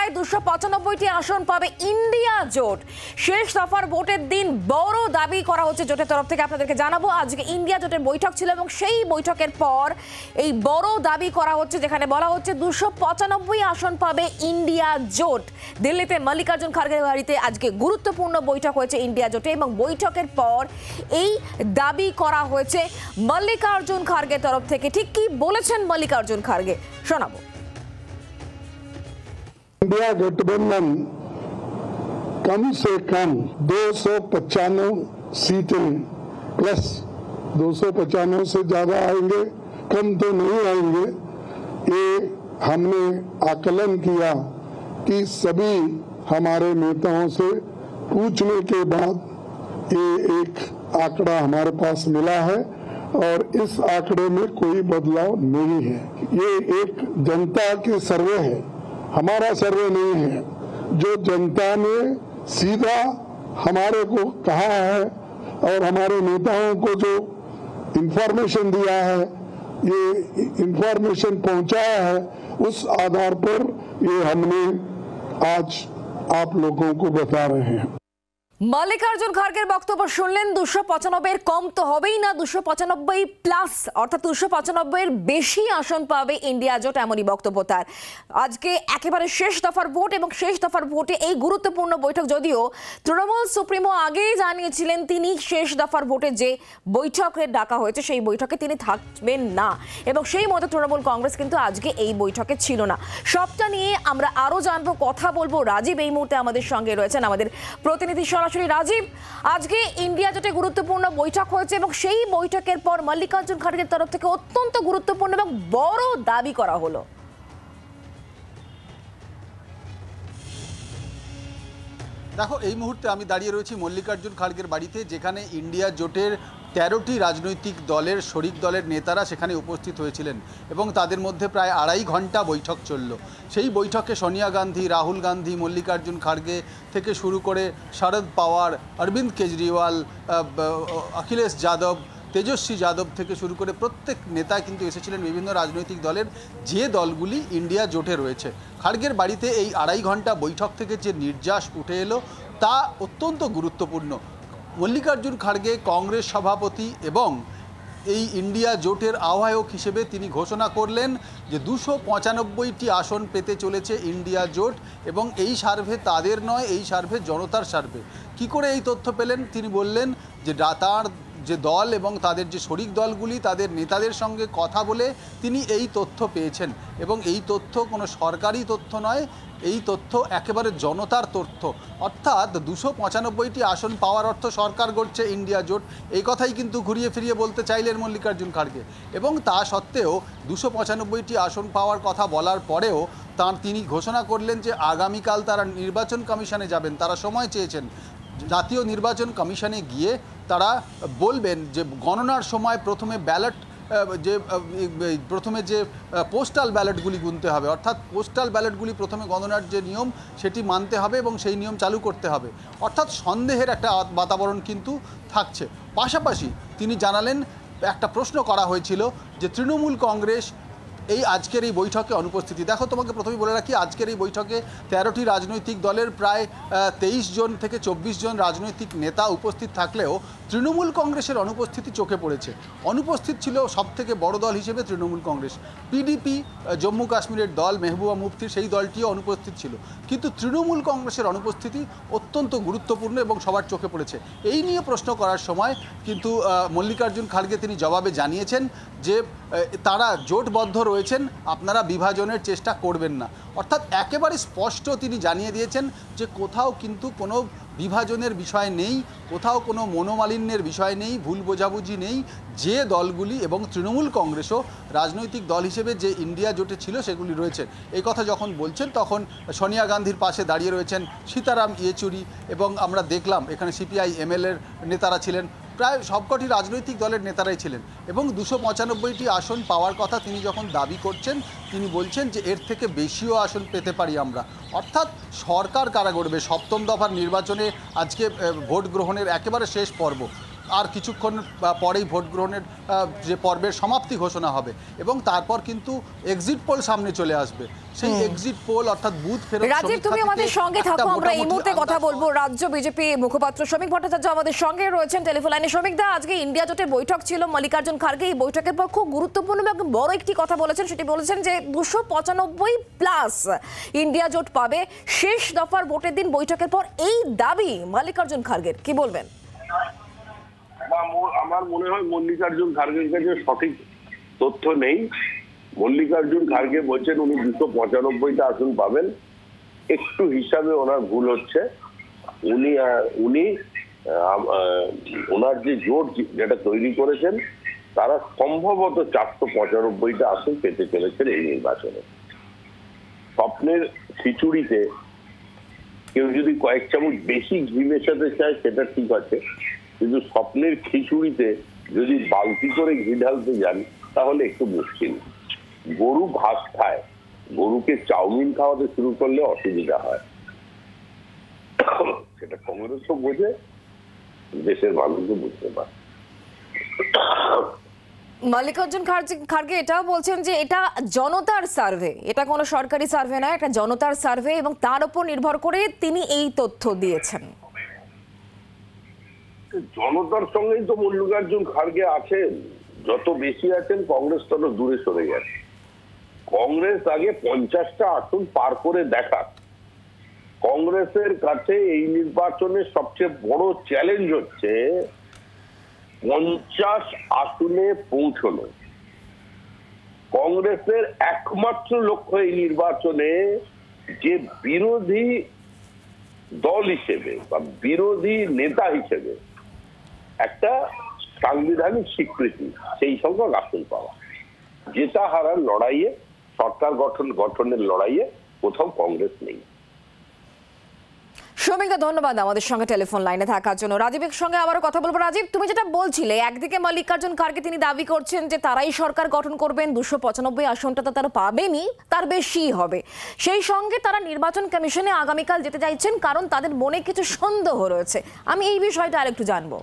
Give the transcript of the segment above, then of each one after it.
প্রায় 295টি আসন পাবে ইন্ডিয়া জোট। শেষ দফার ভোটের দিন বড় দাবি করা হচ্ছে জোটের তরফ থেকে। আপনাদেরকে জানাবো আজকে ইন্ডিয়া জোটের বৈঠক ছিল এবং সেই বৈঠকের পর এই বড় দাবি করা হচ্ছে, যেখানে বলা হচ্ছে 295 আসন পাবে ইন্ডিয়া জোট। দিল্লিতে মল্লিকার্জুন খার্গের বাড়িতে আজকে গুরুত্বপূর্ণ বৈঠক হয়েছে ইন্ডিয়া জোটে এবং বৈঠকের পর এই দাবি করা হয়েছে মল্লিকার্জুন খার্গের তরফ থেকে। ঠিক কি বলেছেন মল্লিকার্জুন খার্গে শোনাবো। इंडिया गठबंधन कम से कम 295 सीटें प्लस 295 से ज्यादा आएंगे, कम तो नहीं आएंगे। ये हमने आकलन किया कि सभी हमारे नेताओं से पूछने के बाद ये एक आंकड़ा हमारे पास मिला है और इस आंकड़े में कोई बदलाव नहीं है। ये एक जनता के सर्वे है, हमारा सर्वे नहीं है। जो जनता ने सीधा हमारे को कहा है और हमारे नेताओं को जो इंफॉर्मेशन दिया है, ये इंफॉर्मेशन पहुंचाया है, उस आधार पर ये हमने आज आप लोगों को बता रहे हैं। মল্লিকার্জুন খার্গের বক্তব্য শুনলেন। 295 কম তো হবেই না, 295 প্লাস অর্থাৎ 295 বেশি আসন পাবে ইন্ডিয়া জোট, এমনই বক্তব্য তার। আজকে একেবারে শেষ দফার ভোট এবং শেষ দফার ভোটে এই গুরুত্বপূর্ণ বৈঠক, যদিও তৃণমূল সুপ্রিমো আগেই জানিয়েছিলেন তিনি শেষ দফার ভোটে যে বৈঠকে ডাকা হয়েছে সেই বৈঠকে তিনি থাকবেন না এবং সেই মতো তৃণমূল কংগ্রেস কিন্তু আজকে এই বৈঠকে ছিল না। সবটা নিয়ে আমরা আরো জানবো, কথা বলবো। রাজীব এই মুহূর্তে আমাদের সঙ্গে রয়েছেন, আমাদের প্রতিনিধি। রাজীব, আজকে ইন্ডিয়া জোটে গুরুত্বপূর্ণ বৈঠক হয়েছে এবং সেই বৈঠকের পর মল্লিকার্জুন খার্গের তরফ থেকে অত্যন্ত গুরুত্বপূর্ণ এবং বড় দাবি করা হলো। দেখো, এই মুহূর্তে আমি দাঁড়িয়ে রয়েছি মল্লিকার্জুন খার্গের বাড়িতে, যেখানে ইন্ডিয়া জোটের 13টি রাজনৈতিক দলের শরিক দলের নেতারা সেখানে উপস্থিত হয়েছিলেন এবং তাদের মধ্যে প্রায় 2.5 ঘন্টা বৈঠক চলল। সেই বৈঠকে সোনিয়া গান্ধী, রাহুল গান্ধী, মল্লিকার্জুন খার্গে থেকে শুরু করে শরদ পাওয়ার, অরবিন্দ কেজরিওয়াল, অখিলেশ যাদব, তেজস্বী যাদব থেকে শুরু করে প্রত্যেক নেতা কিন্তু এসেছিলেন বিভিন্ন রাজনৈতিক দলের, যে দলগুলি ইন্ডিয়া জোটে রয়েছে। খার্গের বাড়িতে এই 2.5 ঘন্টা বৈঠক থেকে যে নির্যাস উঠে এলো তা অত্যন্ত গুরুত্বপূর্ণ। মল্লিকার্জুন খার্গে কংগ্রেস সভাপতি এবং এই ইন্ডিয়া জোটের আহ্বায়ক হিসেবে তিনি ঘোষণা করলেন যে 295টি আসন পেতে চলেছে ইন্ডিয়া জোট এবং এই সার্ভে তাদের নয়, এই সার্ভে জনতার সার্ভে। কি করে এই তথ্য পেলেন? তিনি বললেন যে তার যে দল এবং তাদের যে শরিক দলগুলি তাদের নেতাদের সঙ্গে কথা বলে তিনি এই তথ্য পেয়েছেন এবং এই তথ্য কোনো সরকারি তথ্য নয়, এই তথ্য একেবারে জনতার তথ্য। অর্থাৎ 295টি আসন পাওয়ার অর্থ সরকার গড়ছে ইন্ডিয়া জোট, এই কথাই কিন্তু ঘুরিয়ে ফিরিয়ে বলতে চাইলেন মল্লিকার্জুন খার্গে। এবং তা সত্ত্বেও 295টি আসন পাওয়ার কথা বলার পরেও তিনি ঘোষণা করলেন যে আগামীকাল তারা নির্বাচন কমিশনে যাবেন। তারা সময় চেয়েছেন, জাতীয় নির্বাচন কমিশনে গিয়ে তারা বলবেন যে গণনার সময় প্রথমে যে পোস্টাল ব্যালটগুলি গুনতে হবে, অর্থাৎ পোস্টাল ব্যালটগুলি প্রথমে গণনার যে নিয়ম সেটি মানতে হবে এবং সেই নিয়ম চালু করতে হবে। অর্থাৎ সন্দেহের একটা বাতাবরণ কিন্তু থাকছে। পাশাপাশি তিনি জানালেন, একটা প্রশ্ন করা হয়েছিল যে তৃণমূল কংগ্রেস এই আজকের এই বৈঠকে অনুপস্থিতি। দেখো, তোমাকে প্রথমেই বলে রাখি, আজকের এই বৈঠকে 13টি রাজনৈতিক দলের প্রায় 23 জন থেকে 24 জন রাজনৈতিক নেতা উপস্থিত থাকলেও তৃণমূল কংগ্রেসের অনুপস্থিতি চোখে পড়েছে। অনুপস্থিত ছিল সবথেকে বড় দল হিসেবে তৃণমূল কংগ্রেস। পিডিপি, জম্মু কাশ্মীরের দল, মেহবুবা মুফতির সেই দলটিও অনুপস্থিত ছিল, কিন্তু তৃণমূল কংগ্রেসের অনুপস্থিতি অত্যন্ত গুরুত্বপূর্ণ এবং সবার চোখে পড়েছে। এই নিয়ে প্রশ্ন করার সময় কিন্তু মল্লিকার্জুন খার্গে তিনি জবাবে জানিয়েছেন যে তারা জোটবদ্ধ রয়েছেন, আপনারা বিভাজনের চেষ্টা করবেন না। অর্থাৎ একেবারে স্পষ্ট তিনি জানিয়ে দিয়েছেন যে কোথাও কিন্তু কোনো বিভাজনের বিষয় নেই, কোথাও কোনো মনোমালিন্যের বিষয় নেই, ভুল বোঝাবুঝি নেই। যে দলগুলি এবং তৃণমূল কংগ্রেসও রাজনৈতিক দল হিসেবে যে ইন্ডিয়া জোটে ছিল সেগুলি রয়েছে। এই কথা যখন বলছেন তখন সোনিয়া গান্ধীর পাশে দাঁড়িয়ে রয়েছেন সীতারাম ইয়েচুরি এবং আমরা দেখলাম এখানে সিপিআই এমএলএর নেতারা ছিলেন, প্রায় সবকটি রাজনৈতিক দলের নেতারাই ছিলেন। এবং 295টি আসন পাওয়ার কথা তিনি যখন দাবি করছেন, তিনি বলছেন যে এর থেকে বেশিও আসন পেতে পারি আমরা। অর্থাৎ সরকার কারা গড়বে? সপ্তম দফার নির্বাচনে আজকে ভোট গ্রহণের একেবারে শেষ পর্ব। আর কিছুক্ষণ পরেই ভোট গ্রহণের যে পর্বের সমাপ্তি ঘোষণা হবে এবং তারপর কিন্তু এক্সিট পোল সামনে চলে আসবে। সেই এক্সিট পোল অর্থাৎ বুথ ফেরত। রাজীব, তুমি আমাদের সঙ্গে থাকো, আমরা এই মুহূর্তে কথা বলবো রাজ্য বিজেপি মুখপাত্র শ্রমিক ভট্টাচার্য আমাদের সঙ্গে রয়েছেন টেলিফোন লাইনে। শ্রমিক দা, আজকে ইন্ডিয়া জোটের বৈঠক ছিল, মল্লিকার্জুন খার্গে এই বৈঠকের পর খুব গুরুত্বপূর্ণ এবং বড় একটি কথা বলেছেন। সেটি বলেছেন যে 295+ ইন্ডিয়া জোট পাবে শেষ দফার ভোটের দিন। বৈঠকের পর এই দাবি মল্লিকার্জুন খার্গের, কি বলবেন? আমার মনে হয় মল্লিকার্জুন খার্গের কাছে সঠিক তথ্য নেই। মল্লিকার্জুন খার্গে বলছেন উনি 295টা আসন পাবেন। একটু হিসাবে ওনার ভুল হচ্ছে। ওনার যে জোট যেটা তৈরি করেছেন তারা সম্ভবত 495টা আসন পেতে চলেছেন এই নির্বাচনে। স্বপ্নের খিচুড়িতে কেউ যদি কয়েক চামচ বেশি ঘি মেশাতে চায় সেটা ঠিক আছে, কিন্তু স্বপ্নের খিচুড়িতে যদি বালতি করে ঘি ঢালতে যান তাহলে একটু মুশকিল। গরু ঘাস খায়, গরুকে চাউমিন খাওয়াতে শুরু করলে অসুবিধা হয়। সেটা কংগ্রেসও বোঝে, দেশের মানুষও বুঝতে পারে। মল্লিকার্জুন খার্গে এটাও বলছেন যে এটা জনতার সার্ভে, এটা কোনো সরকারি সার্ভে নয়, এটা জনতার সার্ভে এবং তার উপর নির্ভর করে তিনি এই তথ্য দিয়েছেন। জনতার সঙ্গেই তো মল্লিকার্জুন খার্গে আছেন। যত বেশি আছেন কংগ্রেস তত দূরে সরে গেছে। কংগ্রেস আগে 50টা আসন পার করে দেখাক। কংগ্রেসের কাছে এই নির্বাচনের সবচেয়ে বড় চ্যালেঞ্জ হচ্ছে 50 আসনে পৌঁছানো। কংগ্রেসের একমাত্র লক্ষ্য এই নির্বাচনে যে বিরোধী দল হিসেবে বা বিরোধী নেতা হিসেবে একটা সাংবিধানিক স্বীকৃতি, সেই সংখ্যক আসন পাওয়া। জেতা হারার লড়াইয়ে, সরকার গঠনের লড়াইয়ে কোথাও কংগ্রেস নেই। শ্রমিকদা, ধন্যবাদ আমাদের সঙ্গে টেলিফোন লাইনে থাকার জন্য। রাজীবের সঙ্গে আবারও কথা বলবো। রাজীব, তুমি যেটা বলছিলে, একদিকে মল্লিকার্জুন খার্গে তিনি দাবি করছেন যে তারাই সরকার গঠন করবেন, 295 আসনটা তো তারা পাবেনই, তার বেশি হবে। সেই সঙ্গে তারা নির্বাচন কমিশনে আগামীকাল যেতে চাইছেন কারণ তাদের মনে কিছু সন্দেহ রয়েছে। আমি এই বিষয়টা আরেকটু জানবো।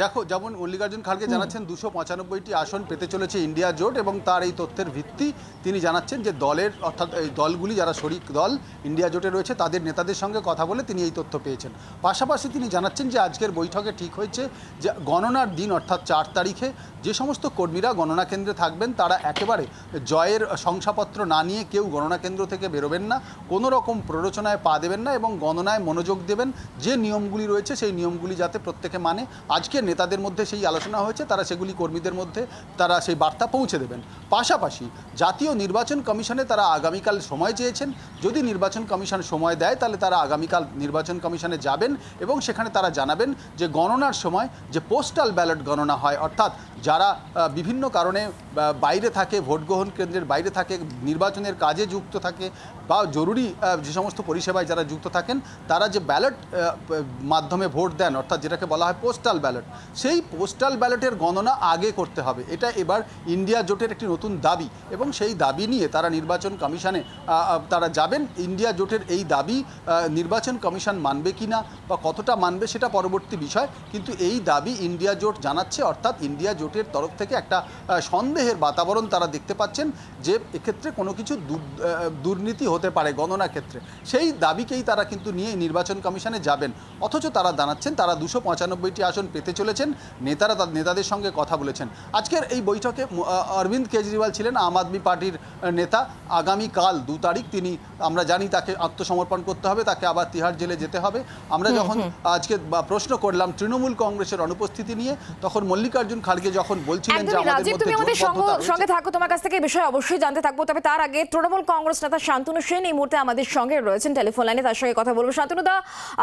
দেখো যেমন মল্লিকার্জুন খার্গে জানাচ্ছেন 295টি আসন পেতে চলেছে ইন্ডিয়া জোট এবং তার এই তথ্যের ভিত্তি তিনি জানাচ্ছেন যে দলের অর্থাৎ এই দলগুলি যারা শরিক দল ইন্ডিয়া জোটে রয়েছে তাদের নেতাদের সঙ্গে কথা বলে তিনি এই তথ্য পেয়েছেন। পাশাপাশি তিনি জানাচ্ছেন যে আজকের বৈঠকে ঠিক হয়েছে যে গণনার দিন অর্থাৎ 4 তারিখে যে সমস্ত কর্মীরা গণনা কেন্দ্রে থাকবেন তারা একেবারে জয়ের শংসাপত্র না নিয়ে কেউ গণনা কেন্দ্র থেকে বেরোবেন না, কোনো রকম প্ররোচনায় পা দেবেন না এবং গণনায় মনোযোগ দেবেন। যে নিয়মগুলি রয়েছে সেই নিয়মগুলি যাতে প্রত্যেকে মানে, আজকের নেতাদের মধ্যে সেই আলোচনা হয়েছে, তারা সেগুলি কর্মীদের মধ্যে তারা সেই বার্তা পৌঁছে দেবেন। পাশাপাশি জাতীয় নির্বাচন কমিশনে তারা আগামীকাল সময় চেয়েছেন। যদি নির্বাচন কমিশন সময় দেয় তাহলে তারা আগামীকাল নির্বাচন কমিশনে যাবেন এবং সেখানে তারা জানাবেন যে গণনার সময় যে পোস্টাল ব্যালট গণনা হয়, অর্থাৎ যারা বিভিন্ন কারণে বাইরে থাকে, ভোট গ্রহণ কেন্দ্রের বাইরে থাকে, নির্বাচনের কাজে যুক্ত থাকে বা জরুরি যে সমস্ত পরিষেবায় যারা যুক্ত থাকেন, তারা যে ব্যালট মাধ্যমে ভোট দেন অর্থাৎ যেটাকে বলা হয় পোস্টাল ব্যালট, সেই পোস্টাল ব্যালটের গণনা আগে করতে হবে। এটা এবার ইন্ডিয়া জোটের একটি নতুন দাবি এবং সেই দাবি নিয়ে তারা নির্বাচন কমিশনে তারা যাবেন। ইন্ডিয়া জোটের এই দাবি নির্বাচন কমিশন মানবে কি না বা কতটা মানবে সেটা পরবর্তী বিষয়, কিন্তু এই দাবি ইন্ডিয়া জোট জানাচ্ছে, অর্থাৎ ইন্ডিয়া জোটের তরফ থেকে একটা সন্দেহের বাতাবরণ তারা দেখতে পাচ্ছেন যে এক্ষেত্রে কোনো কিছু দুর্নীতি হতে পারে গণনা ক্ষেত্রে। সেই দাবিকেই তারা কিন্তু নিয়ে নির্বাচন কমিশনে যাবেন। অথচ তারা জানাচ্ছেন তারা 295টি আসন পেতে চলেছেন। নেতারা নেতাদের সঙ্গে কথা বলেছেন। আজকের এই বৈঠকে অরবিন্দ কেজরিওয়াল ছিলেন, আম আদমি পার্টির নেতা। আগামীকাল 2 তারিখ তিনি, আমরা জানি তাকে আত্মসমর্পণ করতে হবে, তাকে আবার তিহার জেলে যেতে হবে। আমরা যখন আজকে প্রশ্ন করলাম তৃণমূল কংগ্রেসের অনুপস্থিতি নিয়ে, তখন মল্লিকার্জুন খার্গে যখন বলছিলেন যে আমাদের মধ্যে সঙ্গে থাকো, তোমার কাছ থেকে এই বিষয়ে অবশ্যই জানতে থাকবো। তবে তার আগে তৃণমূল কংগ্রেস নেতা শান্তনু সেন এই মুহূর্তে আমাদের সঙ্গে রয়েছেন টেলিফোন লাইনে, তার সঙ্গে কথা বলবো। শান্তনু দা,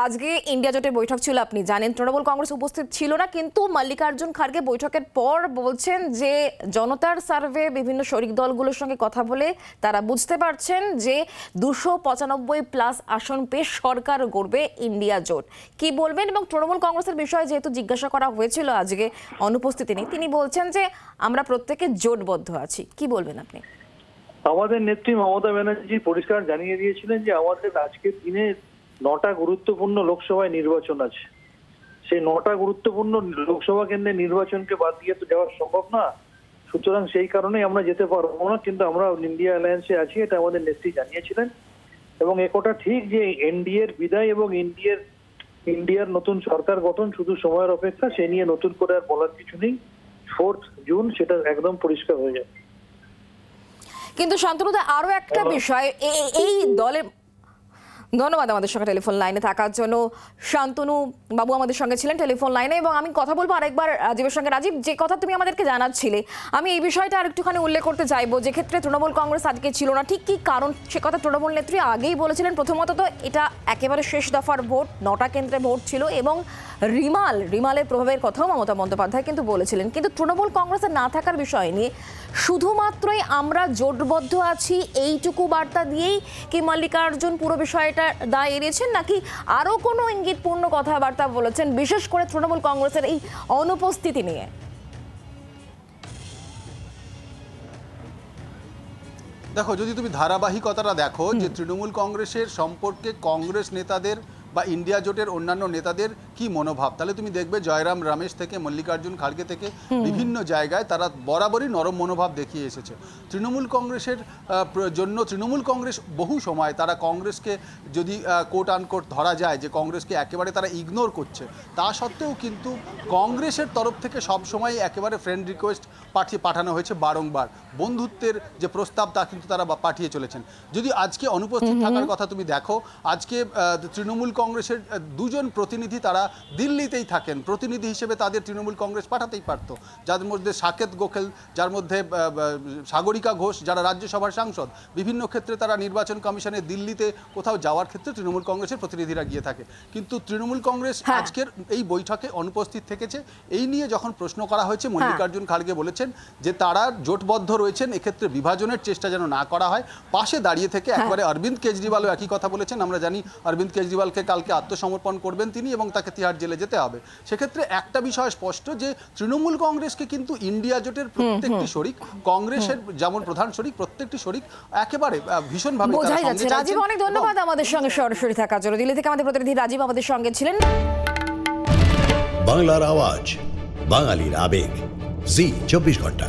আজকে ইন্ডিয়া জোটের বৈঠক ছিল, আপনি জানেন তৃণমূল কংগ্রেস উপস্থিত ছিল না, কিন্তু মল্লিকার্জুন খার্গে বৈঠকের পর বলছেন যে জনতার সার্ভে বিভিন্ন শরিক দলগুলোর সঙ্গে কথা বলে তারা বুঝতে পারছেন যে 295+ আসন পেয়ে সরকার গড়বে ইন্ডিয়া জোট। কি বলবেন? এবং তৃণমূল কংগ্রেসের বিষয়ে যেহেতু জিজ্ঞাসা করা হয়েছিল আজকে অনুপস্থিতি নেই, তিনি বলছেন যে আমরা প্রত্যেকে জোটবদ্ধ আছি। কি বলবেন আপনি? আমাদের নেত্রী মমতা ব্যানার্জি পরিষ্কার জানিয়ে দিয়েছিলেন যে আমাদের আজকের দিনে 9টা গুরুত্বপূর্ণ লোকসভায় নির্বাচন আছে। সেই 9টা গুরুত্বপূর্ণ লোকসভা কেন্দ্রের নির্বাচনকে বাদ দিয়ে তো যাওয়া সম্ভব না। সুতরাং সেই কারণেই আমরা যেতে পারবো না, কিন্তু আমরা ইন্ডিয়া অ্যালায়েন্সে আছি, এটা আমাদের নেত্রী জানিয়েছিলেন। এবং একথা ঠিক যে এনডিএর বিদায় এবং ইন্ডিয়ার নতুন সরকার গঠন শুধু সময়ের অপেক্ষা, সে নিয়ে নতুন করে আর বলার কিছু নেই। 4 জুন সেটা একদম পরিষ্কার হয়ে যায়। কিন্তু শান্তনুদা আরো একটা বিষয়, এই দলের ধন্যবাদ আমাদের সঙ্গে টেলিফোন লাইনে থাকার জন্য। শান্তনু বাবু আমাদের সঙ্গে ছিলেন টেলিফোন লাইনে, এবং আমি কথা বলবো আরেকবার রাজীবের সঙ্গে। রাজীব, যে কথা তুমি আমাদেরকে জানাচ্ছিলে, আমি এই বিষয়টা আরেকটুখানি উল্লেখ করতে চাইবো। যে ক্ষেত্রে তৃণমূল কংগ্রেস আজকে ছিল না, ঠিক কি কারণ সে কথা তৃণমূল নেত্রী আগেই বলেছিলেন। প্রথমত তো এটা একেবারে শেষ দফার ভোট, 9টা কেন্দ্রে ভোট ছিল, এবং রিমালের প্রভাবের কথাও মমতা বন্দ্যোপাধ্যায় কিন্তু বলেছিলেন। কিন্তু তৃণমূল কংগ্রেসের না থাকার বিষয় নিয়ে শুধুমাত্রই আমরা জোটবদ্ধ আছি এইটুকু বার্তা দিয়েই কি মল্লিকার্জুন পুরো বিষয়টা দায় এড়িয়েছেন, নাকি আরও কোনো ইঙ্গিতপূর্ণ কথাবার্তা বলেছেন, বিশেষ করে তৃণমূল কংগ্রেসের এই অনুপস্থিতি নিয়ে? দেখো, যদি তুমি ধারাবাহিকতাটা দেখো যে তৃণমূল কংগ্রেসের সম্পর্কে কংগ্রেস নেতাদের বা ইন্ডিয়া জোটের অন্যান্য নেতাদের কি মনোভাব, তাহলে তুমি দেখবে জয়রাম রমেশ থেকে মল্লিকার্জুন খাড়গে থেকে বিভিন্ন জায়গায় তারা বরাবরই নরম মনোভাব দেখিয়ে এসেছে। তৃণমূল কংগ্রেসের জন্য তৃণমূল কংগ্রেস বহু সময় তারা কংগ্রেসকে যদি কোট আনকোট ধরা যায় যে কংগ্রেসকে একেবারে তারা ইগনোর করছে, তা সত্ত্বেও কিন্তু কংগ্রেসের তরফ থেকে সবসময় একেবারে ফ্রেন্ড রিকোয়েস্ট পাঠানো হয়েছে বারংবার। বন্ধুত্বের যে প্রস্তাব তা কিন্তু তারা পাঠিয়ে চলেছেন। যদি আজকে অনুপস্থিত থাকার কথা তুমি দেখো, আজকে তৃণমূল কংগ্রেসের 2 জন প্রতিনিধি তারা দিল্লিতেই থাকেন, প্রতিনিধি হিসেবে তাদের তৃণমূল কংগ্রেস পাঠাতেই পারত, যাদের মধ্যে সাকেত গোখেল, যার মধ্যে সাগরিকা ঘোষ, যারা রাজ্যসভার সাংসদ। বিভিন্ন ক্ষেত্রে তারা নির্বাচন কমিশনে দিল্লিতে কোথাও যাওয়ার ক্ষেত্রে তৃণমূল কংগ্রেসের প্রতিনিধিরা গিয়ে থাকে, কিন্তু তৃণমূল কংগ্রেস আজকের এই বৈঠকে অনুপস্থিত থেকেছে। এই নিয়ে যখন প্রশ্ন করা হয়েছে, মল্লিকার্জুন খাড়গে বলেছেন যে তারা জোটবদ্ধ রয়েছেন, এক্ষেত্রে বিভাজনের চেষ্টা যেন না করা হয়। পাশে দাঁড়িয়ে থেকে একবারে অরবিন্দ কেজরিওয়ালও একই কথা বলেছেন। আমরা জানি অরবিন্দ কেজরিওয়ালকে কালকে আত্মসমর্পণ করবেন তিনি, এবং তাকে তিহাড় জেলে যেতে হবে। সেক্ষেত্রে একটা বিষয় স্পষ্ট যে তৃণমূল কংগ্রেসকে কিন্তু ইন্ডিয়া জোটের প্রত্যেকটি শরিক, কংগ্রেসের যেমন প্রধান শরিক, প্রত্যেকটি শরিক একেবারে ভীষণভাবে বোঝাই যাচ্ছে। রাজীব, অনেক ধন্যবাদ আমাদের সঙ্গে সরাসরি থাকার জন্য। দিল্লি থেকে আমাদের প্রতিনিধি রাজীব আমাদের সঙ্গে ছিলেন। বাংলার আওয়াজ, বাঙালির আবেগ, জি 24 ঘন্টা।